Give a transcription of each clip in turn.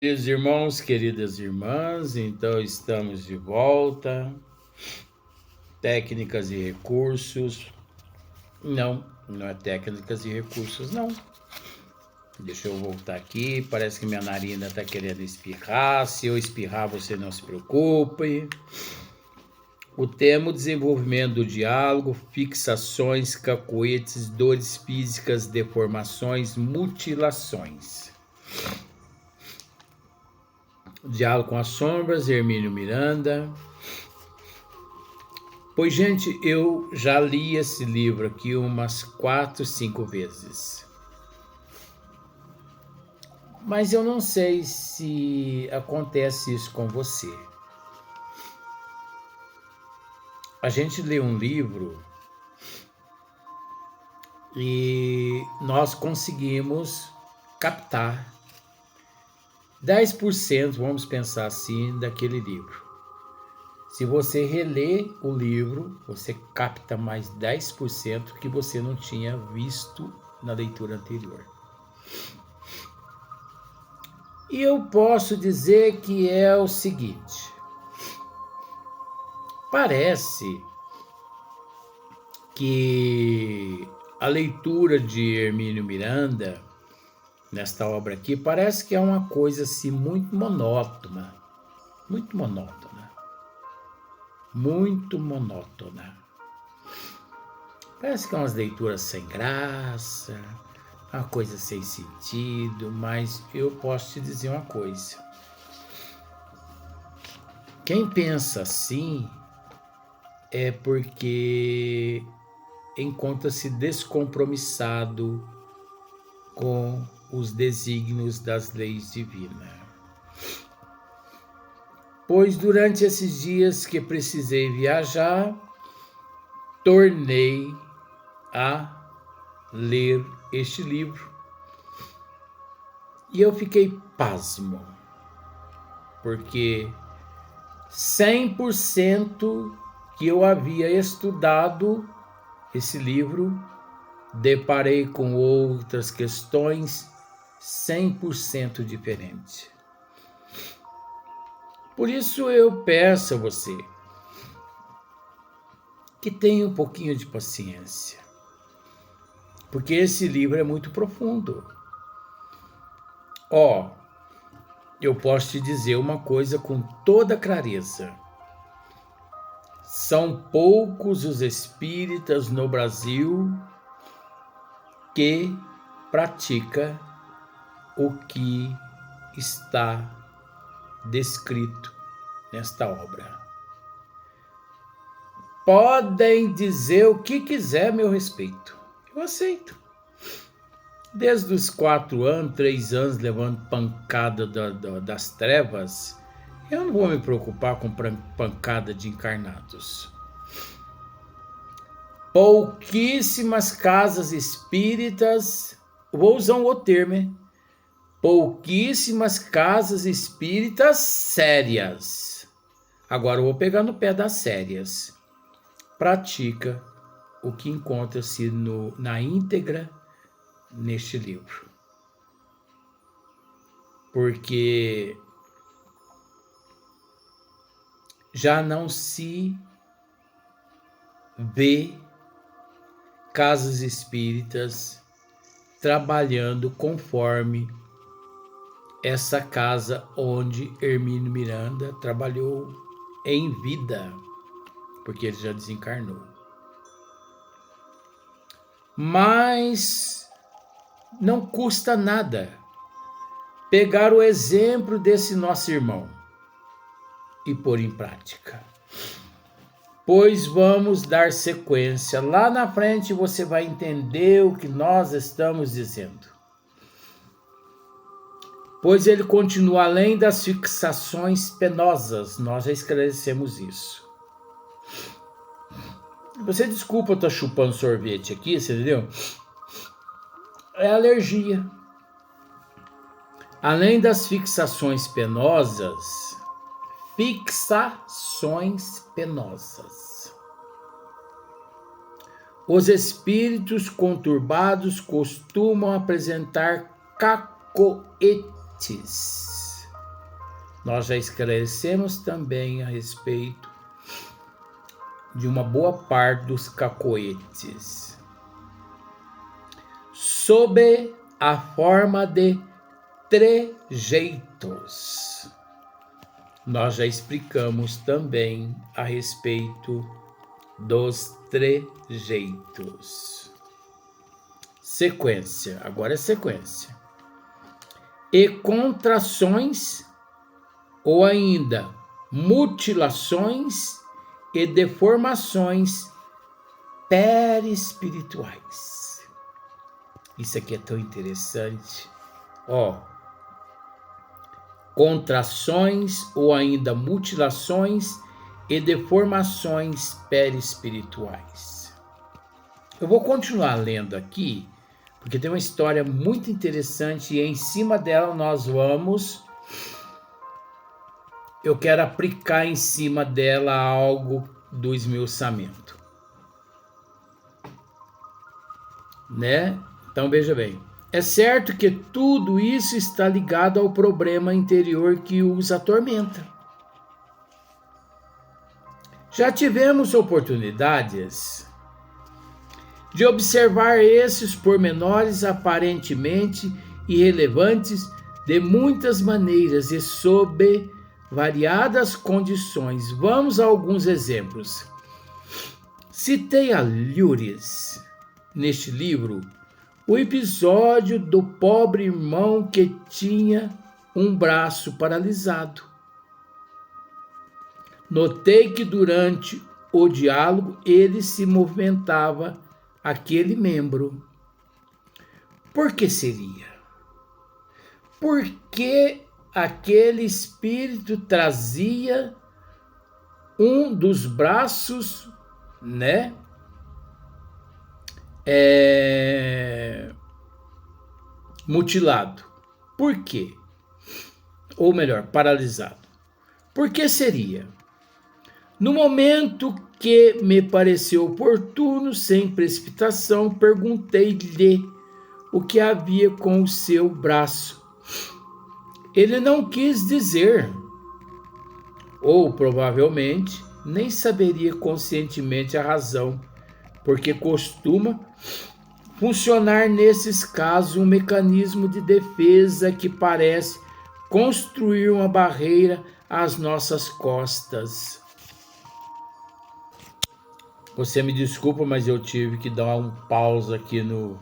Queridos irmãos, queridas irmãs, então estamos de volta. Técnicas e recursos. Não é técnicas e recursos, não. Deixa eu voltar aqui. Parece que minha narina está querendo espirrar. Se eu espirrar, você não se preocupe. O tema: o desenvolvimento do diálogo, fixações, cacoetes, dores físicas, deformações, mutilações. Diálogo com as sombras, Hermínio Miranda. Pois, gente, eu já li esse livro aqui umas 4, 5 vezes. Mas eu não sei se acontece isso com você. A gente lê um livro e nós conseguimos captar 10%, vamos pensar assim, daquele livro. Se você relê o livro, você capta mais 10% que você não tinha visto na leitura anterior. E eu posso dizer que é o seguinte: parece que a leitura de Hermínio Miranda, nesta obra aqui, parece que é uma coisa assim muito monótona. Muito monótona. Muito monótona. Parece que é umas leituras sem graça, uma coisa sem sentido, mas eu posso te dizer uma coisa. Quem pensa assim é porque encontra-se descompromissado com os desígnios das leis divinas. Pois durante esses dias que precisei viajar, tornei a ler este livro e eu fiquei pasmo, porque 100% que eu havia estudado esse livro, deparei com outras questões 100% diferentes. Por isso eu peço a você que tenha um pouquinho de paciência, porque esse livro é muito profundo. Eu posso te dizer uma coisa com toda clareza. São poucos os espíritas no Brasil que pratica o que está descrito nesta obra. Podem dizer o que quiser a meu respeito. Eu aceito. Desde os 4 anos, 3 anos, levando pancada das trevas, eu não vou me preocupar com pancada de encarnados. Pouquíssimas casas espíritas, vou usar um outro termo, hein? Pouquíssimas casas espíritas sérias. Agora eu vou pegar no pé das sérias. Pratica o que encontra-se na íntegra neste livro. Porque já não se vê casas espíritas trabalhando conforme essa casa onde Hermínio Miranda trabalhou em vida, porque ele já desencarnou. Mas não custa nada pegar o exemplo desse nosso irmão e pôr em prática. Pois vamos dar sequência. Lá na frente você vai entender o que nós estamos dizendo. Pois ele continua além das fixações penosas. Nós já esclarecemos isso. Você desculpa, eu tô chupando sorvete aqui, você entendeu? É alergia. Além das fixações penosas, os espíritos conturbados costumam apresentar cacoetes. nós já esclarecemos também a respeito de uma boa parte dos cacoetes, sob a forma de trejeitos. Nós já explicamos também a respeito dos trejeitos. Sequência, agora é sequência. E contrações ou ainda mutilações e deformações perispirituais. Isso aqui é tão interessante. Contrações ou ainda mutilações e deformações perispirituais. Eu vou continuar lendo aqui, porque tem uma história muito interessante e em cima dela eu quero aplicar em cima dela algo do esmiuçamento, né? Então veja bem, é certo que tudo isso está ligado ao problema interior que os atormenta. Já tivemos oportunidades de observar esses pormenores aparentemente irrelevantes de muitas maneiras e sob variadas condições. Vamos a alguns exemplos. Citei a Lures neste livro o episódio do pobre irmão que tinha um braço paralisado. Notei que durante o diálogo ele se movimentava aquele membro. Por que seria? Porque aquele espírito trazia um dos braços, né? Mutilado. Por quê? Ou melhor, paralisado. Por que seria? No momento que me pareceu oportuno, sem precipitação, perguntei-lhe o que havia com o seu braço. Ele não quis dizer, ou provavelmente nem saberia conscientemente a razão, porque costuma funcionar nesses casos um mecanismo de defesa que parece construir uma barreira às nossas costas. Você me desculpa, mas eu tive que dar um pause aqui no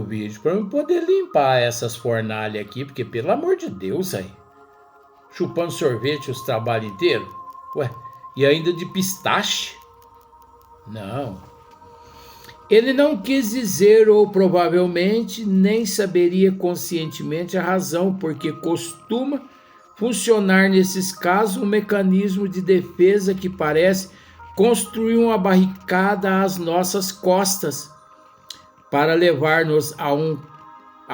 vídeo para eu poder limpar essas fornalhas aqui, porque pelo amor de Deus, aí, chupando sorvete os trabalhos inteiros? Ué, e ainda de pistache? Não. Ele não quis dizer, ou provavelmente nem saberia conscientemente a razão, porque costuma funcionar nesses casos um mecanismo de defesa que parece construir uma barricada às nossas costas para levar-nos a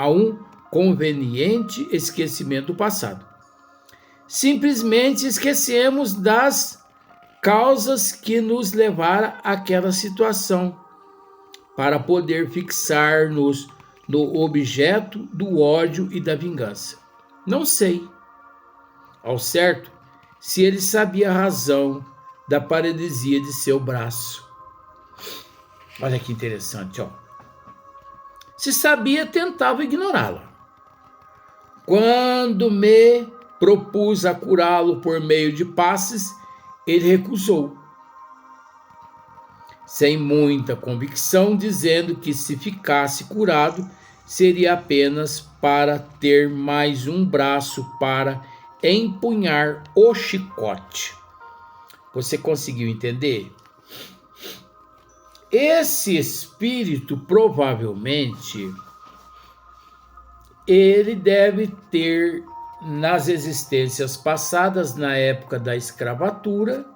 um conveniente esquecimento do passado. Simplesmente esquecemos das causas que nos levaram àquela situação, para poder fixar-nos no objeto do ódio e da vingança. Não sei, ao certo, se ele sabia a razão da paralisia de seu braço. Olha que interessante, ó. Se sabia, tentava ignorá-la. Quando me propus a curá-lo por meio de passes, ele recusou, sem muita convicção, dizendo que se ficasse curado, seria apenas para ter mais um braço para empunhar o chicote. Você conseguiu entender? Esse espírito, provavelmente, ele deve ter, nas existências passadas, na época da escravatura,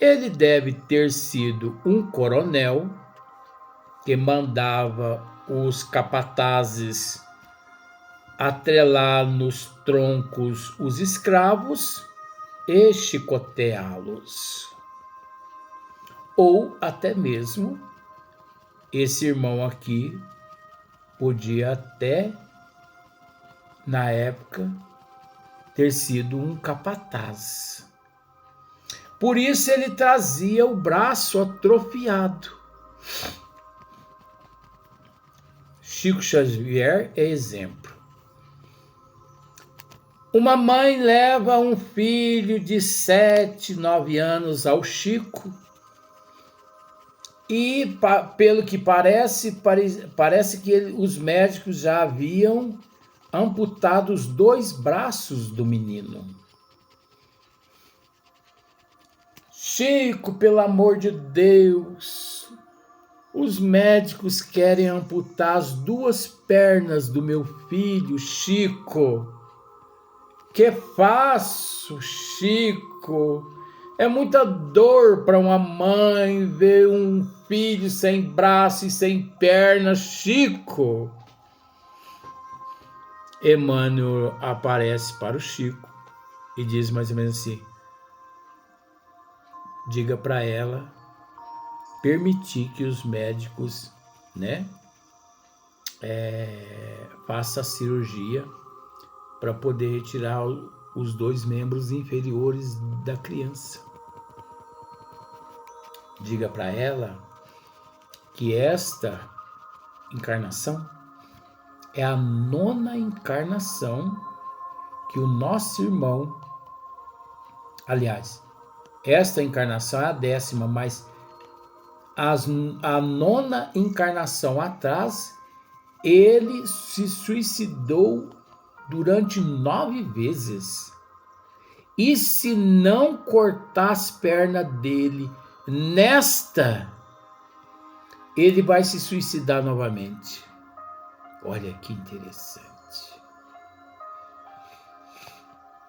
ele deve ter sido um coronel que mandava os capatazes atrelar nos troncos os escravos e chicoteá-los. Ou até mesmo esse irmão aqui podia até, na época, ter sido um capataz. Por isso ele trazia o braço atrofiado. Chico Xavier é exemplo. Uma mãe leva um filho de 7, 9 anos ao Chico e, pelo que parece que os médicos já haviam amputado os 2 braços do menino. Chico, pelo amor de Deus, os médicos querem amputar as 2 pernas do meu filho, Chico. Que faço, Chico? É muita dor para uma mãe ver um filho sem braço e sem perna, Chico. Emmanuel aparece para o Chico e diz mais ou menos assim: diga para ela permitir que os médicos, façam a cirurgia para poder retirar os 2 membros inferiores da criança. Diga para ela que esta encarnação é a 9ª encarnação que o nosso irmão, aliás, esta encarnação é a 10ª, mas a 9ª encarnação atrás, ele se suicidou durante 9 vezes. E se não cortar as pernas dele nesta, ele vai se suicidar novamente. Olha que interessante.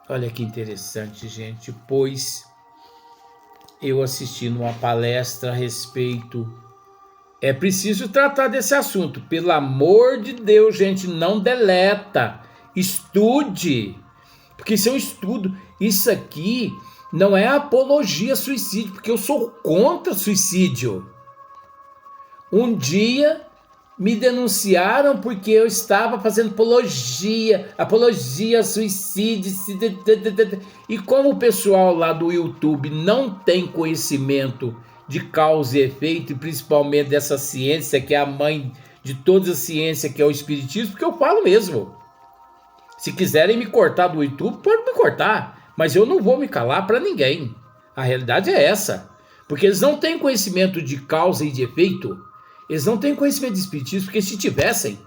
Olha que interessante, gente, pois eu assisti numa palestra a respeito. É preciso tratar desse assunto. Pelo amor de Deus, gente, não deleta. Estude. Porque isso é um estudo. Isso aqui não é apologia a suicídio, porque eu sou contra suicídio. Um dia me denunciaram porque eu estava fazendo apologia a suicídio. E como o pessoal lá do YouTube não tem conhecimento de causa e efeito, e principalmente dessa ciência que é a mãe de toda a ciência, que é o espiritismo, porque eu falo mesmo. Se quiserem me cortar do YouTube, pode me cortar, mas eu não vou me calar para ninguém. A realidade é essa, porque eles não têm conhecimento de causa e de efeito, eles não têm conhecimento de espiritismo, porque se tivessem,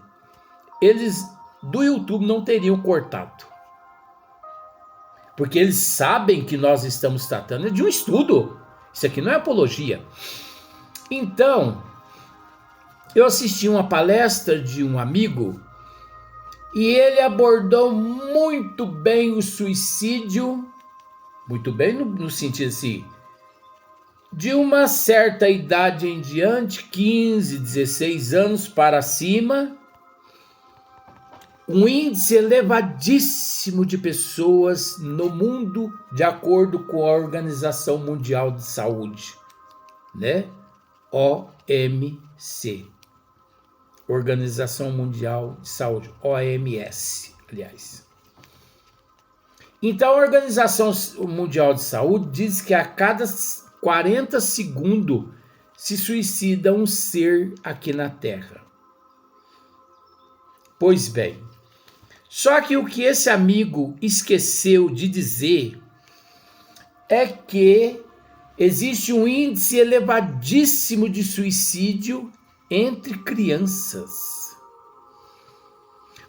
eles do YouTube não teriam cortado. Porque eles sabem que nós estamos tratando de um estudo. Isso aqui não é apologia. Então, eu assisti uma palestra de um amigo e ele abordou muito bem o suicídio, muito bem no sentido assim, de uma certa idade em diante, 15, 16 anos para cima, um índice elevadíssimo de pessoas no mundo, de acordo com a Organização Mundial de Saúde, OMC, Organização Mundial de Saúde, OMS, aliás. Então, a Organização Mundial de Saúde diz que a cada 40 segundos se suicida um ser aqui na Terra. Pois bem, só que o que esse amigo esqueceu de dizer é que existe um índice elevadíssimo de suicídio entre crianças.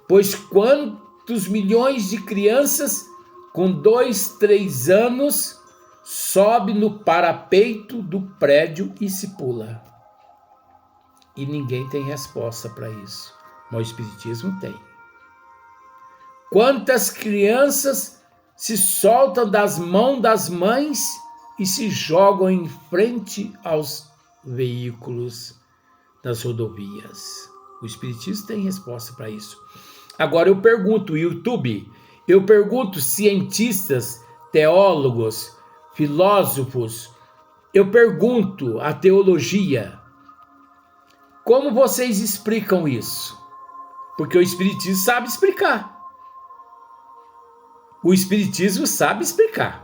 Pois quantos milhões de crianças com 2, 3 anos sobe no parapeito do prédio e se pula? E ninguém tem resposta para isso. Mas o Espiritismo tem. Quantas crianças se soltam das mãos das mães e se jogam em frente aos veículos das rodovias? O Espiritismo tem resposta para isso. Agora eu pergunto, YouTube, eu pergunto cientistas, teólogos, filósofos, eu pergunto a teologia, como vocês explicam isso? Porque o Espiritismo sabe explicar. o Espiritismo sabe explicar.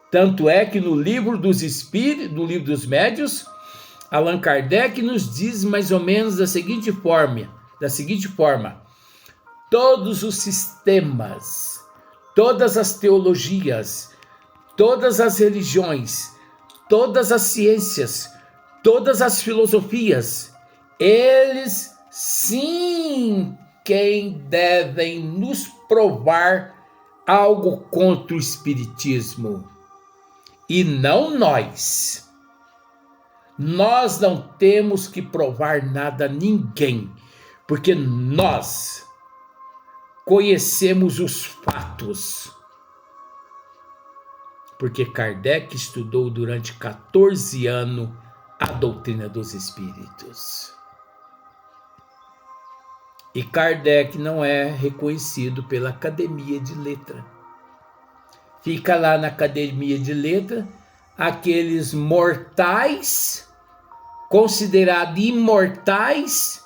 Tanto é que no livro dos Espíritos, do livro dos Médiuns, Allan Kardec nos diz mais ou menos da seguinte forma: todos os sistemas, todas as teologias, todas as religiões, todas as ciências, todas as filosofias, eles sim quem devem nos provar algo contra o Espiritismo. E não nós. Nós não temos que provar nada a ninguém, porque nós conhecemos os fatos. Porque Kardec estudou durante 14 anos a doutrina dos espíritos. E Kardec não é reconhecido pela Academia de Letras. Fica lá na Academia de Letras aqueles mortais, considerados imortais,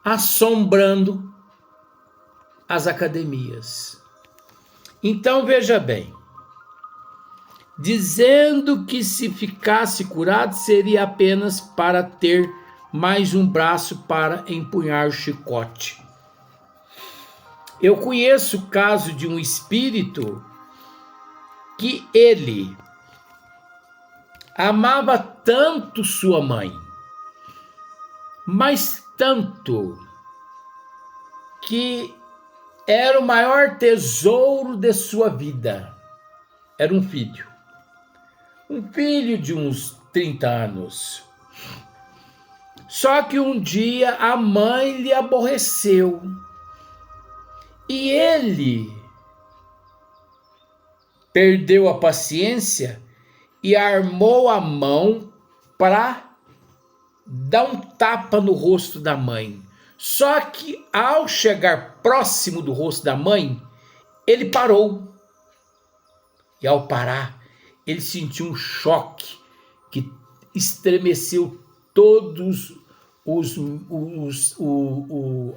assombrando as academias. Então veja bem, dizendo que se ficasse curado seria apenas para ter mais um braço para empunhar o chicote. Eu conheço o caso de um espírito que ele amava tanto sua mãe, mas tanto, que era o maior tesouro de sua vida. Era um filho de uns 30 anos. Só que um dia a mãe lhe aborreceu e ele perdeu a paciência e armou a mão para dar um tapa no rosto da mãe. Só que ao chegar próximo do rosto da mãe, ele parou. E ao parar, ele sentiu um choque que estremeceu todos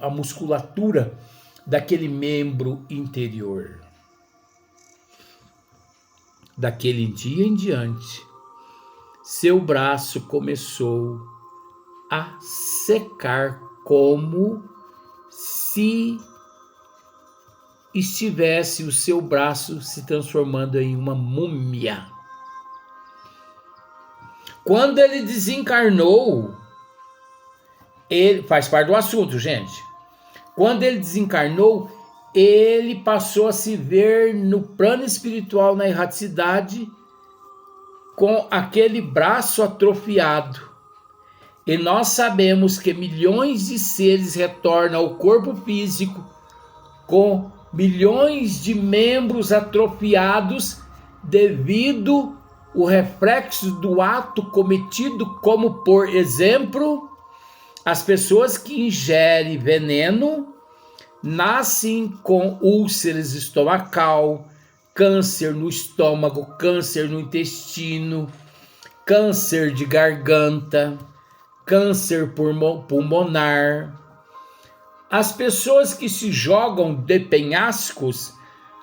a musculatura daquele membro interior. Daquele dia em diante, seu braço começou a secar como se estivesse o seu braço se transformando em uma múmia. Quando ele desencarnou, ele faz parte do assunto, gente. Quando ele desencarnou, ele passou a se ver no plano espiritual, na erraticidade, com aquele braço atrofiado. E nós sabemos que milhões de seres retornam ao corpo físico com milhões de membros atrofiados devido ao reflexo do ato cometido, como, por exemplo, as pessoas que ingerem veneno nascem com úlceras estomacal, câncer no estômago, câncer no intestino, câncer de garganta, câncer pulmonar. As pessoas que se jogam de penhascos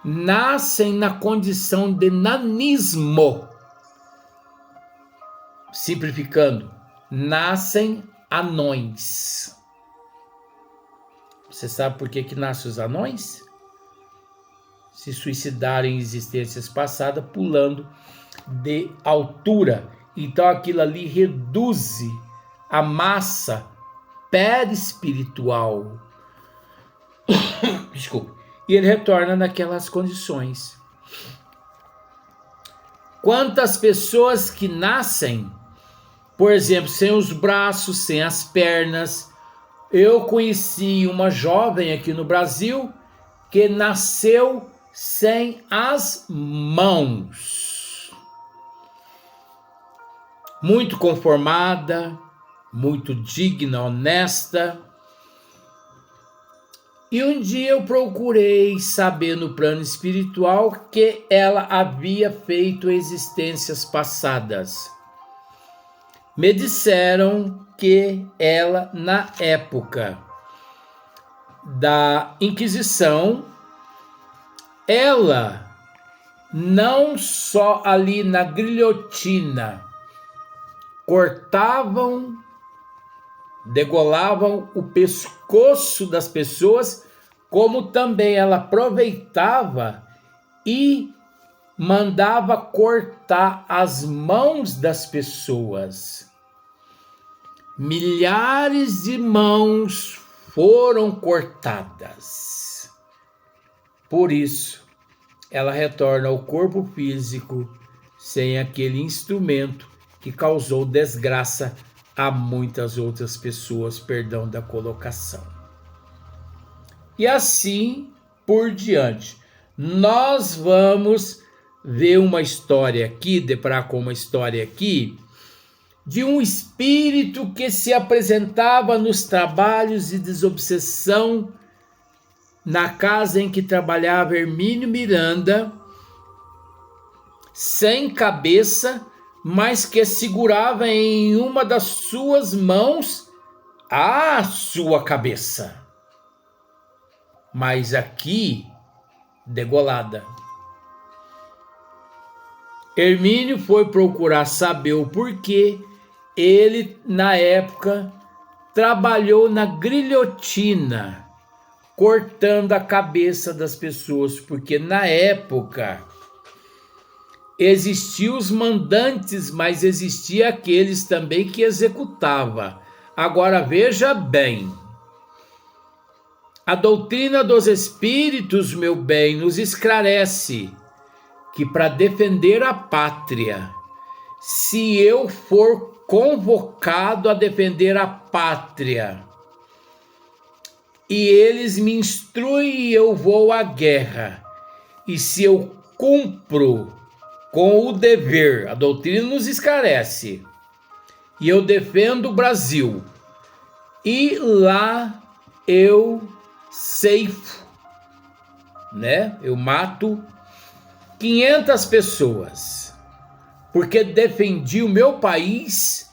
nascem na condição de nanismo. Simplificando, nascem anões. Você sabe por que nascem os anões? Se suicidaram em existências passadas pulando de altura. Então aquilo ali reduz a massa perispiritual. Desculpa. E ele retorna naquelas condições. Quantas pessoas que nascem, por exemplo, sem os braços, sem as pernas. Eu conheci uma jovem aqui no Brasil que nasceu sem as mãos. Muito conformada, muito digna, honesta. E um dia eu procurei saber no plano espiritual que ela havia feito existências passadas. Me disseram que ela, na época, da Inquisição, ela não só ali na guilhotina cortavam, degolavam o pescoço das pessoas, como também ela aproveitava e mandava cortar as mãos das pessoas. Milhares de mãos foram cortadas. Por isso, ela retorna ao corpo físico sem aquele instrumento que causou desgraça a muitas outras pessoas, perdão da colocação. E assim por diante. Nós vamos ver uma história aqui, deparar com uma história aqui, de um espírito que se apresentava nos trabalhos de desobsessão na casa em que trabalhava Hermínio Miranda, sem cabeça, mas que segurava em uma das suas mãos a sua cabeça. Mas aqui, degolada. Hermínio foi procurar saber o porquê. Ele, na época, trabalhou na guilhotina, cortando a cabeça das pessoas, porque na época existiam os mandantes, mas existia aqueles também que executava. Agora veja bem, a doutrina dos espíritos, meu bem, nos esclarece que para defender a pátria, se eu for convocado a defender a pátria, e eles me instruem e eu vou à guerra, e se eu cumpro com o dever, a doutrina nos esclarece, e eu defendo o Brasil, e lá eu ceifo, né? Eu mato 500 pessoas, porque defendi o meu país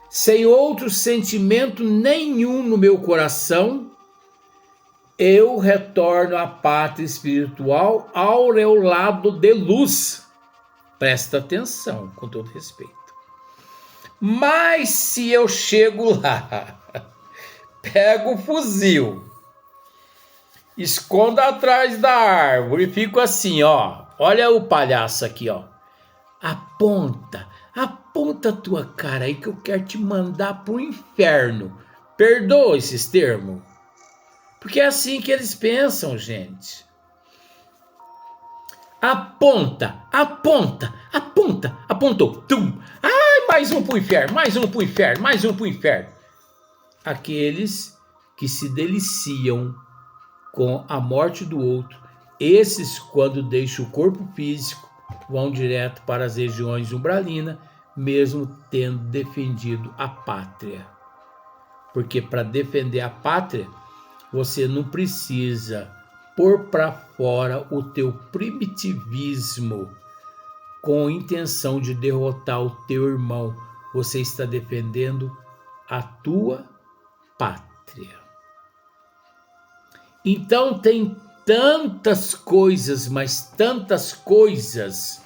sem outro sentimento nenhum no meu coração. Eu retorno à pátria espiritual aureolado de luz. Presta atenção, com todo respeito. Mas se eu chego lá, pego o fuzil, escondo atrás da árvore e fico assim, ó. Olha o palhaço aqui, ó. Aponta a tua cara aí que eu quero te mandar pro inferno. Perdoa esses termos. Porque é assim que eles pensam, gente. Apontou. Tum. Ai, mais um pro inferno. Aqueles que se deliciam com a morte do outro, esses, quando deixam o corpo físico, vão direto para as regiões umbralinas, mesmo tendo defendido a pátria. Porque para defender a pátria, você não precisa pôr para fora o teu primitivismo com a intenção de derrotar o teu irmão. Você está defendendo a tua pátria. Então tem tantas coisas, mas tantas coisas.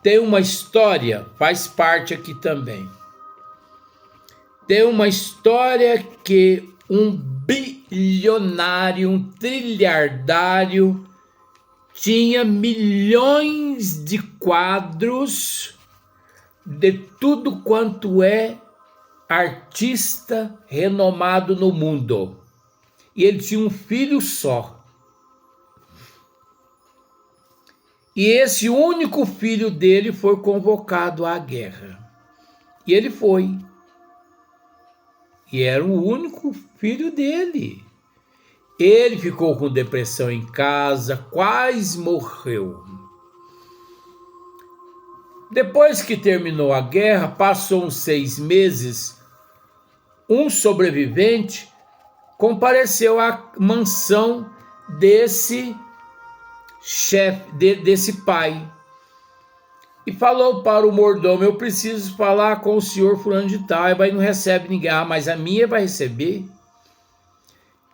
Tem uma história, faz parte aqui também. Tem uma história que um bilionário, um trilhardário, tinha milhões de quadros de tudo quanto é artista renomado no mundo. E ele tinha um filho só. E esse único filho dele foi convocado à guerra. E ele foi. E era o único filho dele. Ele ficou com depressão em casa, quase morreu. Depois que terminou a guerra, passou uns 6 meses, um sobrevivente compareceu à mansão desse chefe, desse pai, e falou para o mordomo: eu preciso falar com o senhor fulano de tal. E não recebe ninguém. Mas a minha vai receber.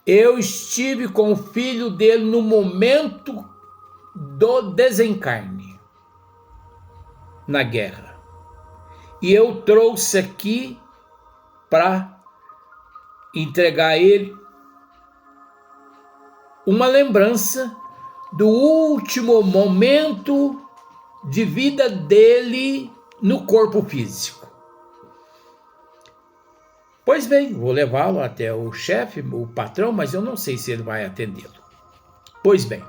eu estive com o filho dele no momento do desencarne, na guerra. E eu trouxe aqui para entregar a ele uma lembrança do último momento de vida dele no corpo físico. Pois bem, vou levá-lo até o chefe, o patrão, mas eu não sei se ele vai atendê-lo. Pois bem,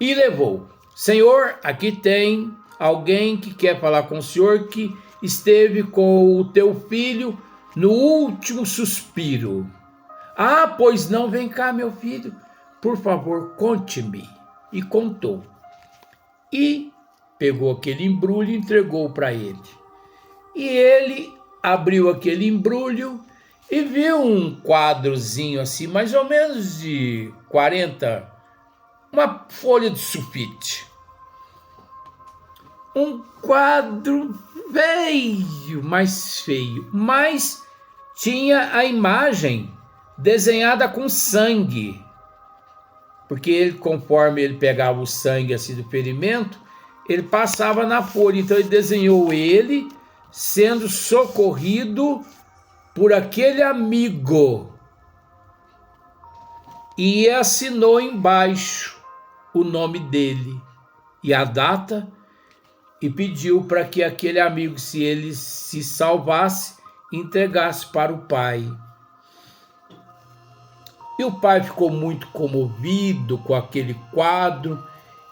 e levou. Senhor, aqui tem alguém que quer falar com o senhor que esteve com o teu filho no último suspiro. Ah, pois não, vem cá, meu filho, por favor, conte-me. E contou. E pegou aquele embrulho e entregou para ele. E ele abriu aquele embrulho e viu um quadrozinho assim, mais ou menos de 40, uma folha de sulfite. Um quadro feio, mais feio, mas tinha a imagem desenhada com sangue. Porque ele, conforme ele pegava o sangue assim do ferimento, ele passava na folha. Então ele desenhou ele sendo socorrido por aquele amigo e assinou embaixo o nome dele e a data e pediu para que aquele amigo, se ele se salvasse, entregasse para o pai. E o pai ficou muito comovido com aquele quadro.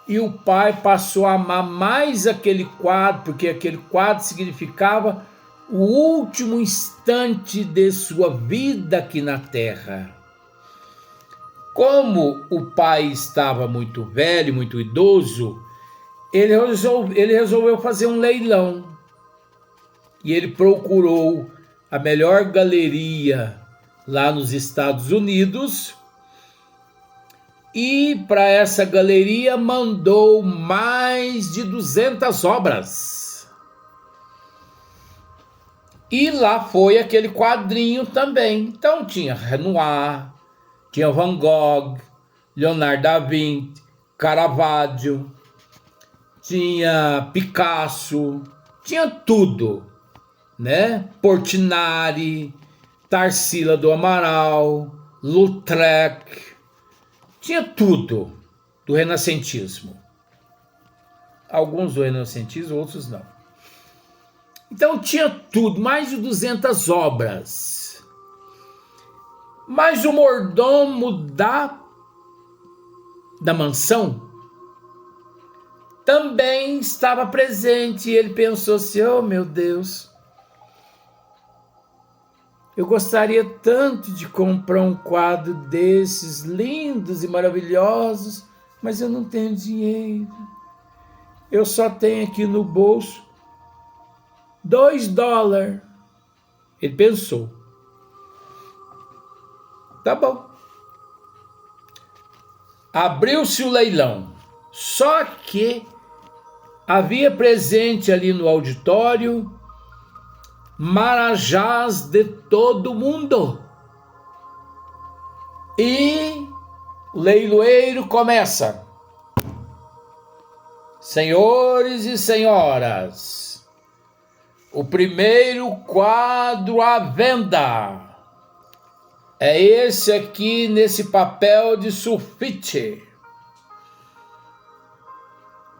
E o pai passou a amar mais aquele quadro, porque aquele quadro significava o último instante de sua vida aqui na terra. Como o pai estava muito velho, muito idoso, ele resolveu fazer um leilão. E ele procurou a melhor galeria lá nos Estados Unidos. E para essa galeria mandou mais de 200 obras. E lá foi aquele quadrinho também. Então tinha Renoir, tinha Van Gogh, Leonardo da Vinci, Caravaggio, tinha Picasso, tinha tudo, né? Portinari, Tarsila do Amaral, Lautrec. Tinha tudo do renascentismo. Alguns do renascentismo, outros não. Então tinha tudo, mais de 200 obras. Mas o mordomo da mansão também estava presente. E ele pensou assim, oh meu Deus, eu gostaria tanto de comprar um quadro desses lindos e maravilhosos, mas eu não tenho dinheiro. Eu só tenho aqui no bolso $2. Ele pensou. Tá bom. Abriu-se o leilão. Só que havia presente ali no auditório marajás de todo mundo. E o leiloeiro começa. Senhores e senhoras, o primeiro quadro à venda é esse aqui nesse papel de sulfite.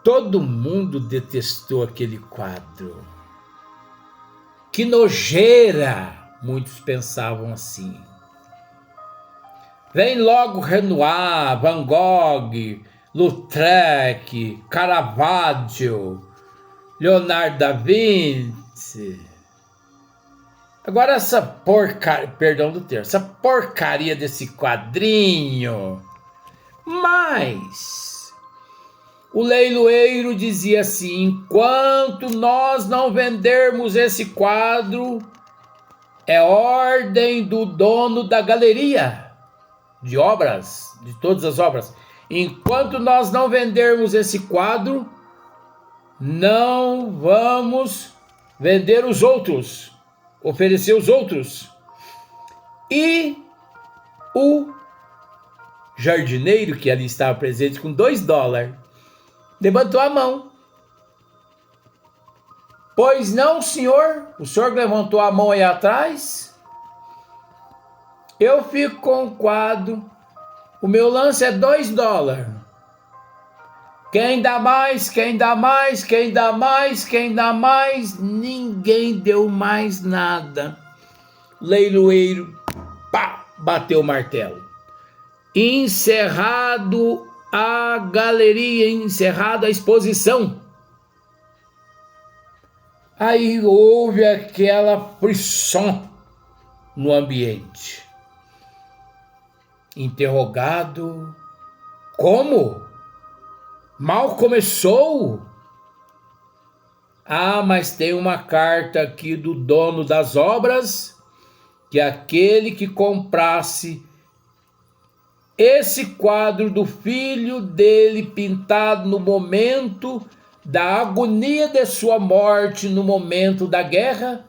Todo mundo detestou aquele quadro. Que nojeira, muitos pensavam assim. Vem logo Renoir, Van Gogh, Lautrec, Caravaggio, Leonardo da Vinci. Agora essa porcaria, perdão do termo, essa porcaria desse quadrinho. Mas o leiloeiro dizia assim, enquanto nós não vendermos esse quadro, é ordem do dono da galeria de obras, de todas as obras. Enquanto nós não vendermos esse quadro, não vamos vender os outros, oferecer os outros. E O jardineiro que ali estava presente com $2 levantou a mão. Pois não, senhor? O senhor levantou a mão aí atrás? Eu fico com o quadro. O meu lance é $2. Quem dá mais? Quem dá mais? Quem dá mais? Quem dá mais? Ninguém deu mais nada. Leiloeiro, pá, bateu o martelo. Encerrado a galeria, encerrado a exposição. Aí houve aquela frisson no ambiente. Interrogado, como? Mal começou? Ah, mas tem uma carta aqui do dono das obras, que aquele que comprasse esse quadro do filho dele pintado no momento da agonia de sua morte, no momento da guerra,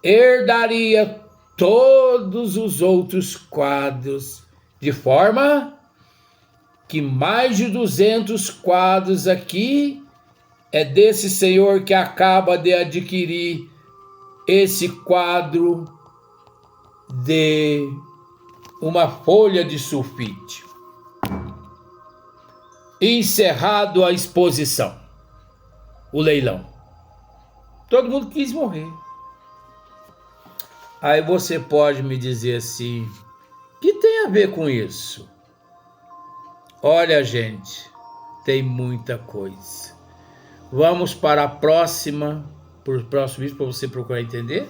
herdaria todos os outros quadros, de forma que mais de 200 quadros aqui é desse senhor que acaba de adquirir esse quadro de uma folha de sulfite. Encerrado a exposição, o leilão. Todo mundo quis morrer. Aí você pode me dizer assim, o que tem a ver com isso? Olha, gente, tem muita coisa. Vamos para a próxima, para o próximo vídeo, para você procurar entender.